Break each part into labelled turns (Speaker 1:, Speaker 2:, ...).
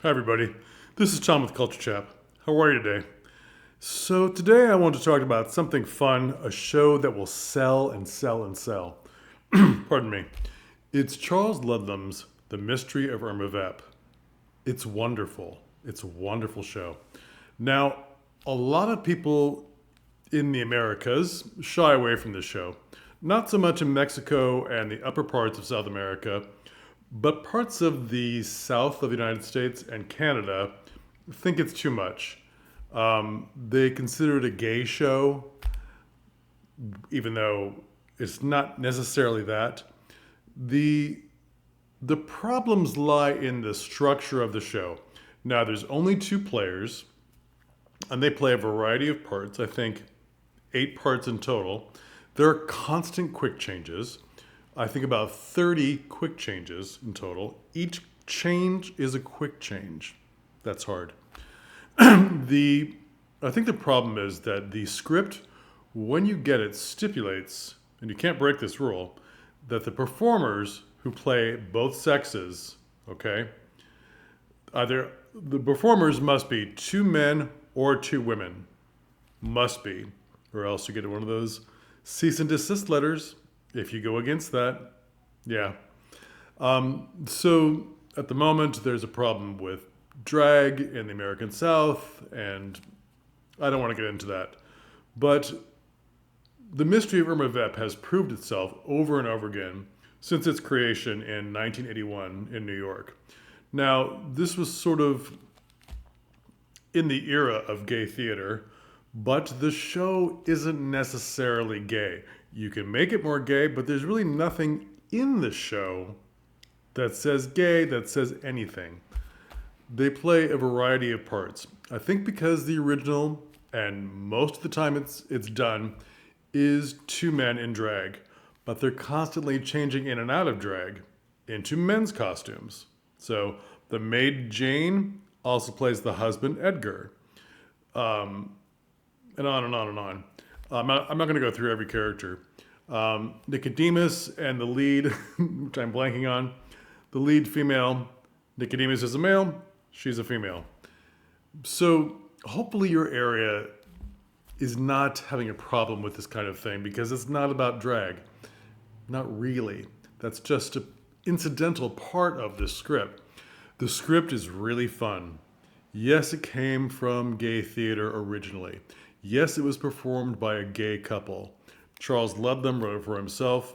Speaker 1: Hi, everybody. This is Tom with Culture Chap. How are you today? So, today I want to talk about something fun, a show that will sell and sell and sell. Pardon me. It's Charles Ludlam's The Mystery of Irma Vep. It's wonderful. It's a wonderful show. Now, a lot of people in the Americas shy away from this show. Not so much in Mexico and the upper parts of South America, but parts of the south of the United States and Canada think it's too much. They consider it a gay show, even though it's not necessarily that. The problems lie in the structure of the show. Now, there's only two players, and they play a variety of parts. I think 8 parts in total. There are constant quick changes. I think about 30 quick changes in total. Each change is a quick change. That's hard. I think the problem is that the script, when you get it, stipulates, and you can't break this rule, that the performers who play both sexes, okay, either the performers must be 2 men or 2 women. Must be. Or else you get one of those cease and desist letters if you go against that. Yeah. So at the moment, there's a problem with drag in the American South, and I don't want to get into that. But the Mystery of Irma Vep has proved itself over and over again since its creation in 1981 in New York. Now, this was sort of in the era of gay theater, but the show isn't necessarily gay. You can make it more gay, but there's really nothing in the show that says gay, that says anything. They play a variety of parts. I think because the original, and most of the time it's done, is 2 men in drag, but they're constantly changing in and out of drag into men's costumes. So the maid Jane also plays the husband Edgar. And on and on and on. I'm not going to go through every character. Nicodemus and the lead, which I'm blanking on, the lead female, Nicodemus is a male, she's a female. So hopefully your area is not having a problem with this kind of thing because it's not about drag. Not really. That's just an incidental part of the script. The script is really fun. Yes, it came from gay theater originally. Yes, it was performed by a gay couple. Charles Ludlam wrote it for himself.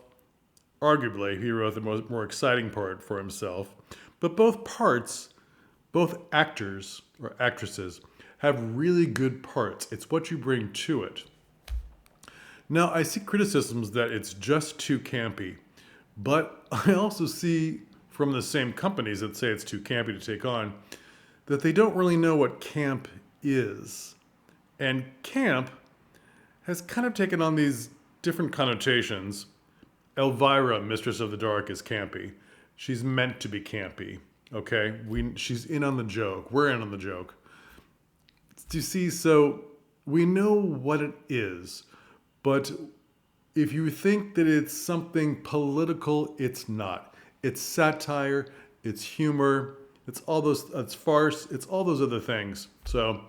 Speaker 1: Arguably, he wrote the more exciting part for himself. But both parts, both actors or actresses, have really good parts. It's what you bring to it. Now, I see criticisms that it's just too campy. But I also see from the same companies that say it's too campy to take on that they don't really know what camp is. And camp has kind of taken on these different connotations. Elvira, Mistress of the Dark, is campy. She's meant to be campy, okay? She's in on the joke. We're in on the joke. Do you see? So we know what it is, but if you think that it's something political, it's not. It's satire, it's humor, it's farce, it's all those other things. So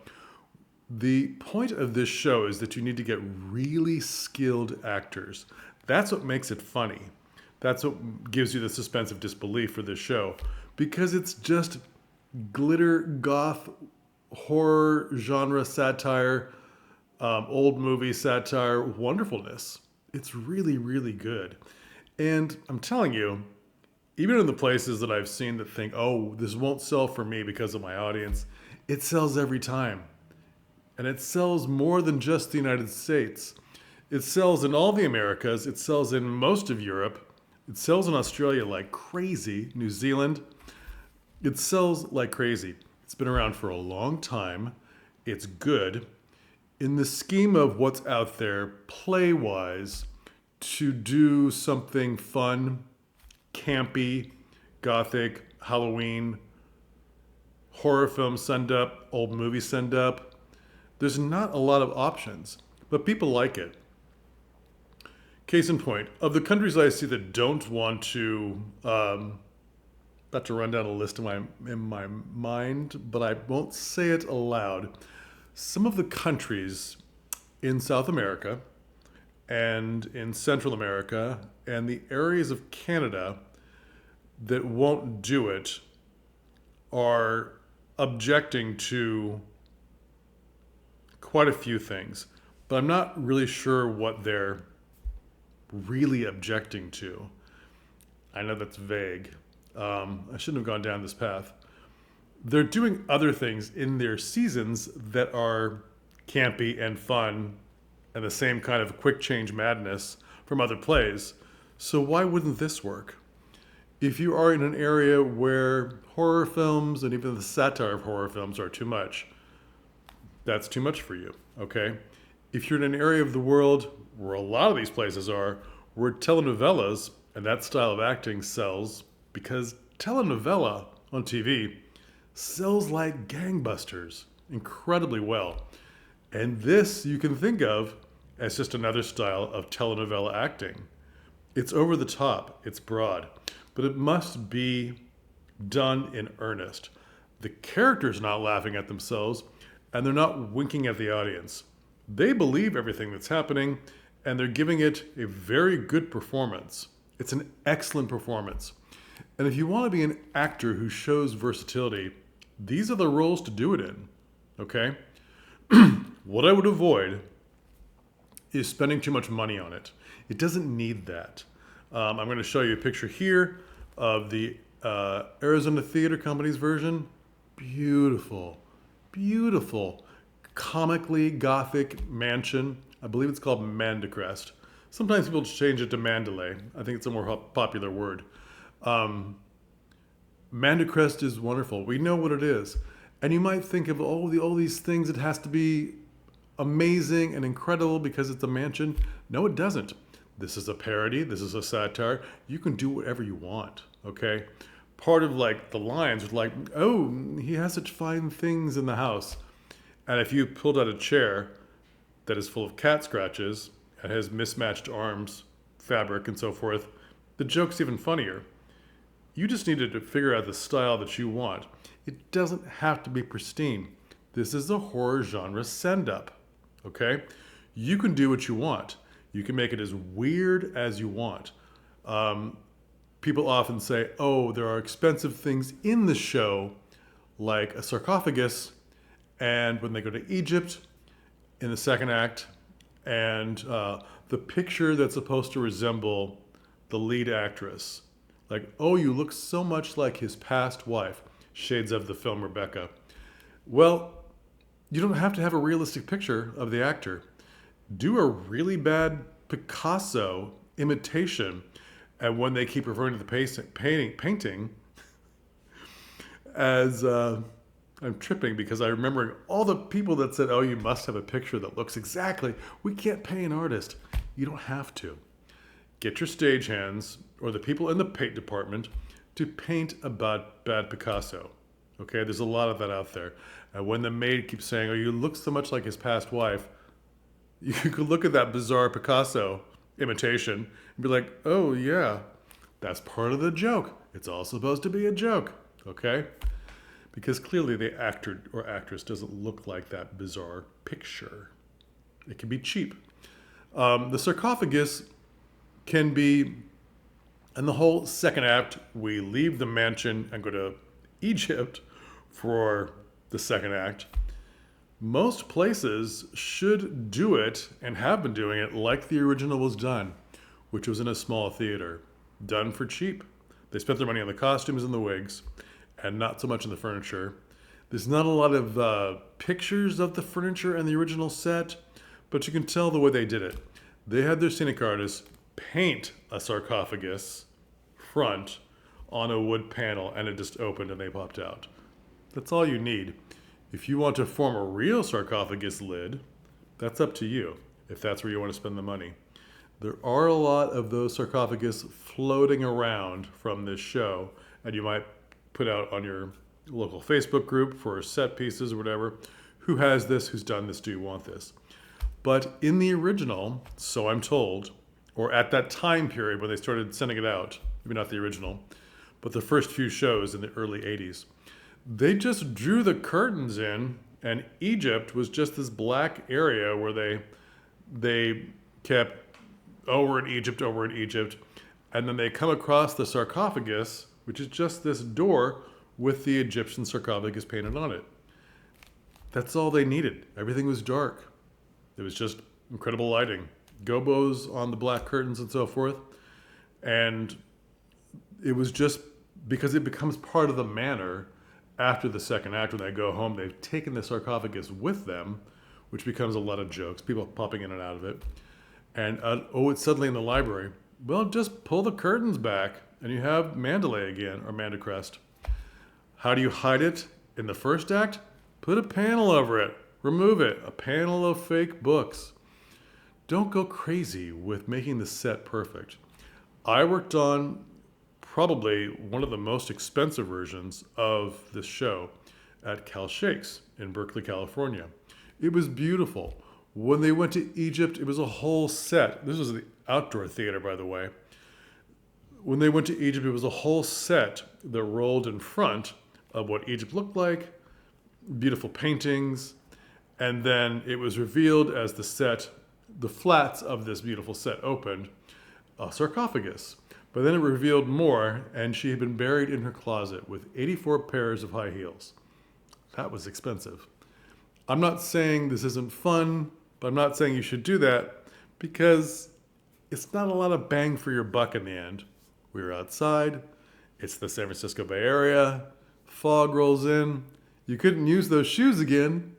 Speaker 1: the point of this show is that you need to get really skilled actors. That's what makes it funny. That's what gives you the suspense of disbelief for this show. Because it's just glitter, goth, horror, genre satire, old movie satire, wonderfulness. It's really, really good. And I'm telling you, even in the places that I've seen that think, oh, this won't sell for me because of my audience, it sells every time. And it sells more than just the United States. It sells in all the Americas. It sells in most of Europe. It sells in Australia like crazy. New Zealand. It sells like crazy. It's been around for a long time. It's good. In the scheme of what's out there, play-wise, to do something fun, campy, gothic, Halloween, horror film send-up, old movie send-up, there's not a lot of options, but people like it. Case in point, of the countries I see that don't want to about to run down a list in my mind, but I won't say it aloud. Some of the countries in South America and in Central America and the areas of Canada that won't do it are objecting to quite a few things, but I'm not really sure what they're really objecting to. I know that's vague. I shouldn't have gone down this path. They're doing other things in their seasons that are campy and fun and the same kind of quick change madness from other plays. So why wouldn't this work? If you are in an area where horror films and even the satire of horror films are too much, that's too much for you, okay? If you're in an area of the world where a lot of these places are, where telenovelas and that style of acting sells, because telenovela on TV sells like gangbusters incredibly well. And this you can think of as just another style of telenovela acting. It's over the top, it's broad, but it must be done in earnest. The character's not laughing at themselves, and they're not winking at the audience. They believe everything that's happening, and they're giving it a very good performance. It's an excellent performance. And if you want to be an actor who shows versatility, these are the roles to do it in, okay? What I would avoid is spending too much money on it. It doesn't need that. I'm going to show you a picture here of the Arizona Theater Company's version. Beautiful, beautiful, comically Gothic mansion. I believe it's called Mandacrest. Sometimes people change it to Mandalay. I think it's a more popular word. Mandacrest is wonderful. We know what it is. And you might think of all these things, it has to be amazing and incredible because it's a mansion. No, it doesn't. This is a parody. This is a satire. You can do whatever you want, okay? Part of like the lines was like, oh, he has such fine things in the house. And if you pulled out a chair that is full of cat scratches and has mismatched arms, fabric, and so forth, the joke's even funnier. You just needed to figure out the style that you want. It doesn't have to be pristine. This is a horror genre send-up, okay? You can do what you want. You can make it as weird as you want. People often say, oh, there are expensive things in the show, like a sarcophagus, and when they go to Egypt in the second act, and the picture that's supposed to resemble the lead actress. Like, oh, you look so much like his past wife. Shades of the film Rebecca. Well, you don't have to have a realistic picture of the actor. Do a really bad Picasso imitation, and when they keep referring to the painting as I'm tripping because I'm remembering all the people that said, oh, you must have a picture that looks exactly. We can't pay an artist. You don't have to. Get your stagehands or the people in the paint department to paint a bad Picasso. Okay, there's a lot of that out there. And when the maid keeps saying, oh, you look so much like his past wife, you could look at that bizarre Picasso imitation and be like, oh yeah, that's part of the joke. It's all supposed to be a joke, okay? Because clearly the actor or actress doesn't look like that bizarre picture. It can be cheap. The sarcophagus can be, in the whole second act, we leave the mansion and go to Egypt for the second act. Most places should do it and have been doing it like the original was done, which was in a small theater, done for cheap. They spent their money on the costumes and the wigs, and not so much on the furniture. There's not a lot of pictures of the furniture and the original set, but you can tell the way they did it. They had their scenic artists paint a sarcophagus front on a wood panel, and it just opened and they popped out. That's all you need. If you want to form a real sarcophagus lid, that's up to you, if that's where you want to spend the money. There are a lot of those sarcophagus floating around from this show, and you might put out on your local Facebook group for set pieces or whatever, who has this, who's done this, do you want this? But in the original, so I'm told, or at that time period when they started sending it out, maybe not the original, but the first few shows in the early 80s. They just drew the curtains in, and Egypt was just this black area where they kept over in Egypt, and then they come across the sarcophagus, which is just this door with the Egyptian sarcophagus painted on it. That's all they needed. Everything was dark. It was just incredible lighting, gobos on the black curtains and so forth. And it was just because it becomes part of the manor after the second act when they go home. They've taken the sarcophagus with them, which becomes a lot of jokes, people popping in and out of it. And it's suddenly in the library. Well, just pull the curtains back and you have Mandalay again, or Mandacrest. How do you hide it in the first act? Put a panel over it. Remove it. A panel of fake books. Don't go crazy with making the set perfect. I worked on probably one of the most expensive versions of this show at Cal Shakes in Berkeley, California. It was beautiful. When they went to Egypt, it was a whole set. This was the outdoor theater, by the way. When they went to Egypt, it was a whole set that rolled in front of what Egypt looked like, beautiful paintings, and then it was revealed as the flats of this beautiful set opened, a sarcophagus. But then it revealed more, and she had been buried in her closet with 84 pairs of high heels. That was expensive. I'm not saying this isn't fun, but I'm not saying you should do that because it's not a lot of bang for your buck in the end. We were outside. It's the San Francisco Bay Area. Fog rolls in. You couldn't use those shoes again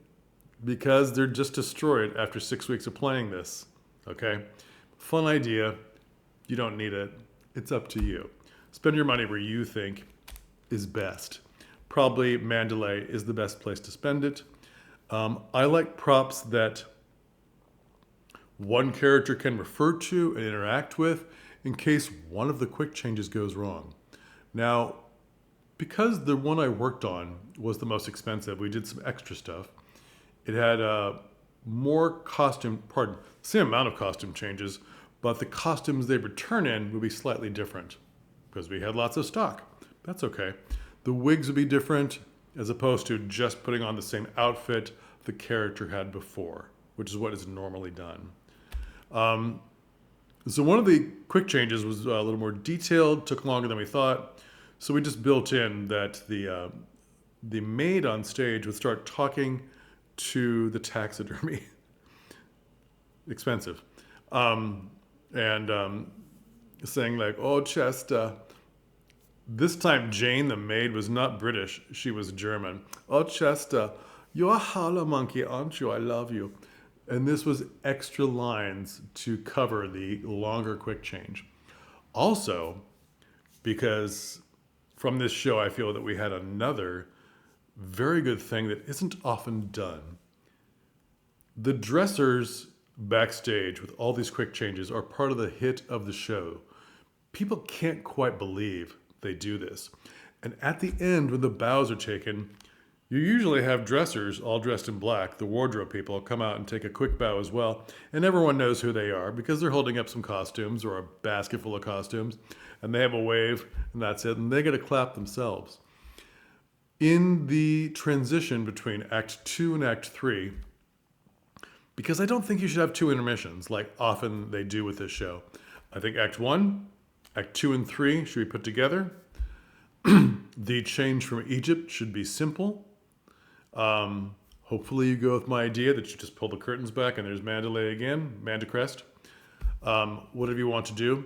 Speaker 1: because they're just destroyed after 6 weeks of playing this. Okay? Fun idea. You don't need it. It's up to you. Spend your money where you think is best. Probably Mandalay is the best place to spend it. I like props that one character can refer to and interact with in case one of the quick changes goes wrong. Now, because the one I worked on was the most expensive, we did some extra stuff. It had same amount of costume changes, but the costumes they return in would be slightly different because we had lots of stock. That's okay. The wigs would be different as opposed to just putting on the same outfit the character had before, which is what is normally done. So one of the quick changes was a little more detailed, took longer than we thought. So we just built in that the maid on stage would start talking to the taxidermy. Expensive. Saying like, "Oh, Chester." This time Jane, the maid, was not British. She was German. "Oh, Chester, you're a howler monkey, aren't you? I love you." And this was extra lines to cover the longer quick change. Also, because from this show, I feel that we had another very good thing that isn't often done. The dressers backstage with all these quick changes are part of the hit of the show. People can't quite believe they do this. And at the end, when the bows are taken, you usually have dressers all dressed in black. The wardrobe people come out and take a quick bow as well. And everyone knows who they are because they're holding up some costumes or a basket full of costumes. And they have a wave, and that's it. And they get a clap themselves. In the transition between Act 2 and Act 3, because I don't think you should have two intermissions like often they do with this show. I think Act 1, Act 2 and 3 should be put together. The change from Egypt should be simple. Hopefully you go with my idea that you just pull the curtains back and there's Mandalay again, Mandacrest, whatever you want to do.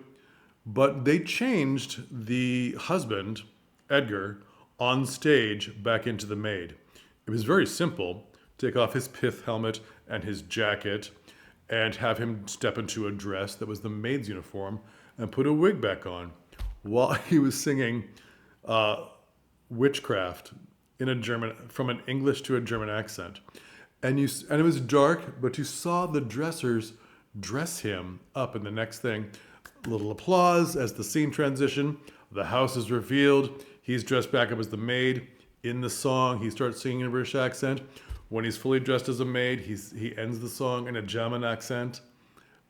Speaker 1: But they changed the husband, Edgar, on stage back into the maid. It was very simple. Take off his pith helmet and his jacket and have him step into a dress that was the maid's uniform and put a wig back on while he was singing Witchcraft in a German, from an English to a German accent. And it was dark, but you saw the dressers dress him up in the next thing. A little applause as the scene transition. The house is revealed. He's dressed back up as the maid. In the song, he starts singing in a British accent. When he's fully dressed as a maid, he ends the song in a German accent.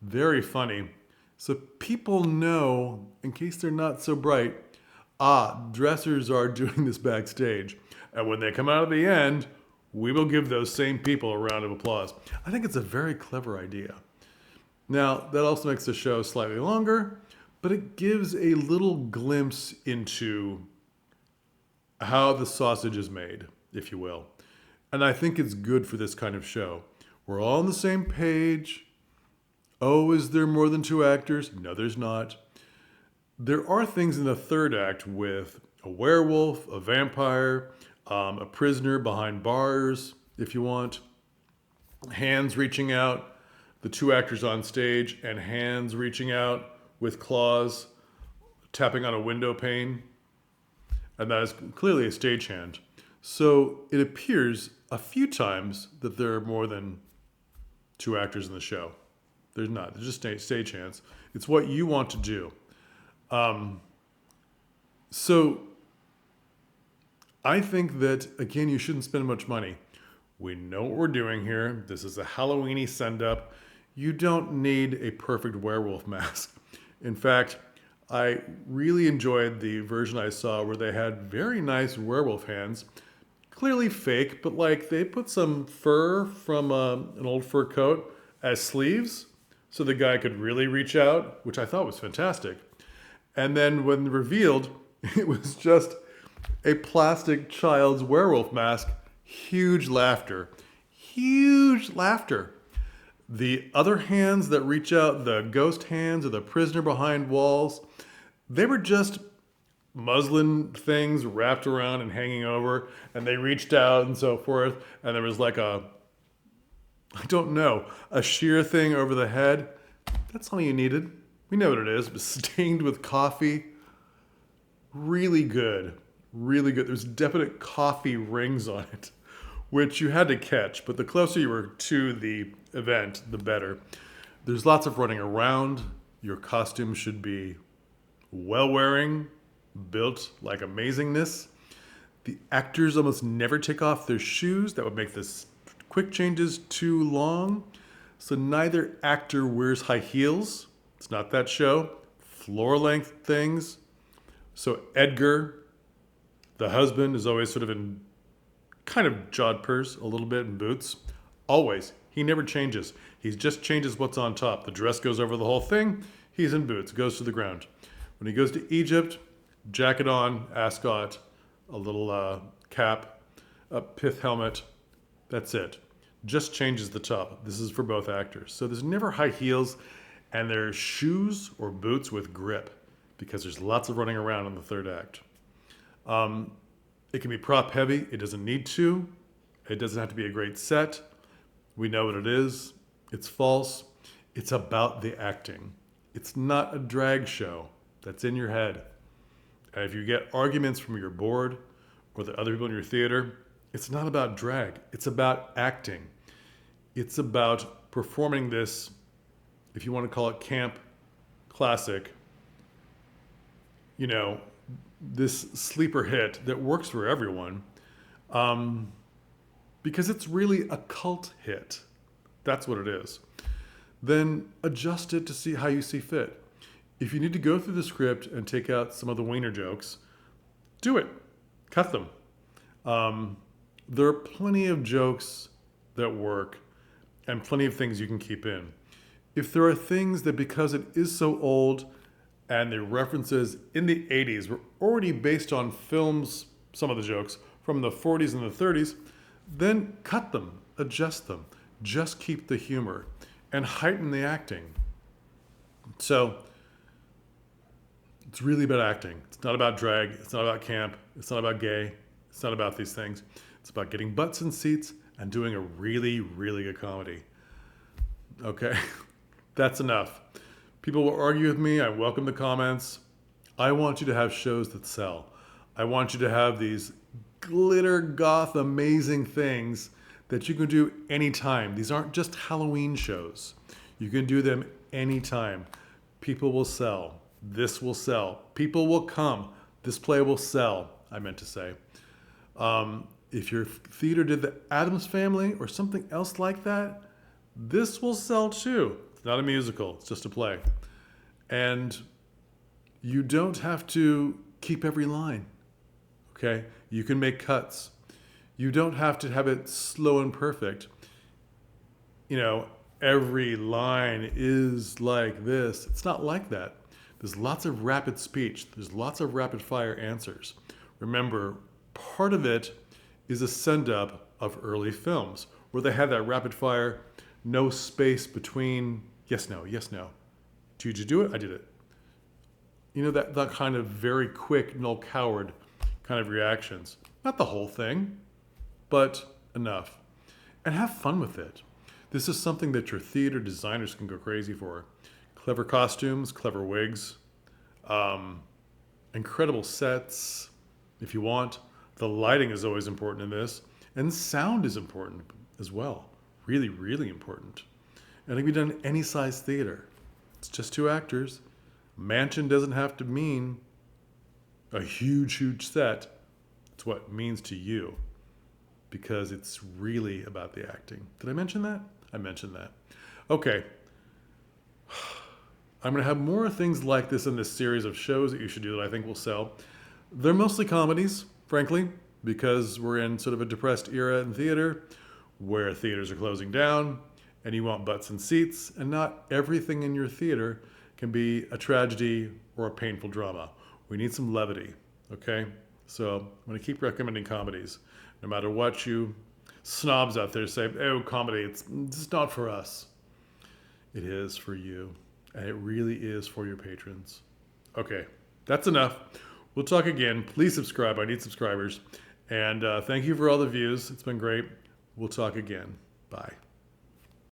Speaker 1: Very funny. So people know, in case they're not so bright, dressers are doing this backstage. And when they come out at the end, we will give those same people a round of applause. I think it's a very clever idea. Now, that also makes the show slightly longer, but it gives a little glimpse into how the sausage is made, if you will. And I think it's good for this kind of show. We're all on the same page. Oh, is there more than two actors? No, there's not. There are things in the third act with a werewolf, a vampire, a prisoner behind bars, if you want, hands reaching out, the two actors on stage, and hands reaching out with claws, tapping on a window pane. And that is clearly a stagehand. So it appears a few times that there are more than two actors in the show. There's not. There's just stagehands. It's what you want to do. So I think that, again, you shouldn't spend much money. We know what we're doing here. This is a Halloweeny send-up. You don't need a perfect werewolf mask. In fact, I really enjoyed the version I saw where they had very nice werewolf hands. Clearly fake, but like they put some fur from an old fur coat as sleeves so the guy could really reach out, which I thought was fantastic. And then when revealed, it was just a plastic child's werewolf mask. Huge laughter. Huge laughter. The other hands that reach out, the ghost hands or the prisoner behind walls, they were just muslin things wrapped around and hanging over, and they reached out and so forth, and there was like a sheer thing over the head. That's all you needed. We know what it is. It was stained with coffee. Really good. Really good. There's definite coffee rings on it, which you had to catch, but the closer you were to the event, the better. There's lots of running around. Your costume should be well-wearing, built like amazingness. The actors almost never take off their shoes. That would make this quick changes too long. So neither actor wears high heels. It's not that show. Floor-length things. So Edgar, the husband, is always sort of in kind of jodhpurs, a little bit in boots. Always. He never changes. He just changes what's on top. The dress goes over the whole thing. He's in boots. Goes to the ground. When he goes to Egypt, jacket on, ascot, a little cap, a pith helmet. That's it. Just changes the top. This is for both actors. So there's never high heels, and there's shoes or boots with grip because there's lots of running around in the third act. It can be prop heavy. It doesn't need to. It doesn't have to be a great set. We know what it is. It's false. It's about the acting. It's not a drag show that's in your head. And if you get arguments from your board or the other people in your theater, it's not about drag. It's about acting. It's about performing this, if you want to call it camp classic, this sleeper hit that works for everyone, because it's really a cult hit. That's what it is. Then adjust it to see how you see fit. If you need to go through the script and take out some of the wiener jokes, do it. Cut them. There are plenty of jokes that work and plenty of things you can keep in. If there are things that, because it is so old and the references in the 80s were already based on films, some of the jokes from the 40s and the 30s, then cut them, adjust them, just keep the humor and heighten the acting. So it's really about acting. It's not about drag. It's not about camp. It's not about gay. It's not about these things. It's about getting butts in seats and doing a really, really good comedy. Okay, that's enough. People will argue with me. I welcome the comments. I want you to have shows that sell. I want you to have these glitter goth amazing things that you can do anytime. These aren't just Halloween shows. You can do them anytime. People will sell. This will sell. People will come. This play will sell, I meant to say. If your theater did the Addams Family or something else like that, this will sell too. It's not a musical. It's just a play. And you don't have to keep every line. Okay? You can make cuts. You don't have to have it slow and perfect. You know, every line is like this. It's not like that. There's lots of rapid speech. There's lots of rapid fire answers. Remember, part of it is a send up of early films where they had that rapid fire, no space between yes, no, yes, no. Did you do it? I did it. You know, that kind of very quick, Noel Coward kind of reactions. Not the whole thing, but enough. And have fun with it. This is something that your theater designers can go crazy for. Clever costumes, clever wigs, incredible sets, if you want. The lighting is always important in this. And sound is important as well. Really, really important. And it can be done in any size theater. It's just 2 actors. Mansion doesn't have to mean a huge, huge set. It's what it means to you. Because it's really about the acting. Did I mention that? I mentioned that. Okay. I'm going to have more things like this in this series of shows that you should do that I think will sell. They're mostly comedies, frankly, because we're in sort of a depressed era in theater where theaters are closing down and you want butts and seats, and not everything in your theater can be a tragedy or a painful drama. We need some levity, okay? So I'm going to keep recommending comedies. No matter what you snobs out there say, oh, comedy, it's just not for us. It is for you. And it really is for your patrons. Okay, that's enough. We'll talk again. Please subscribe. I need subscribers. And thank you for all the views. It's been great. We'll talk again. Bye.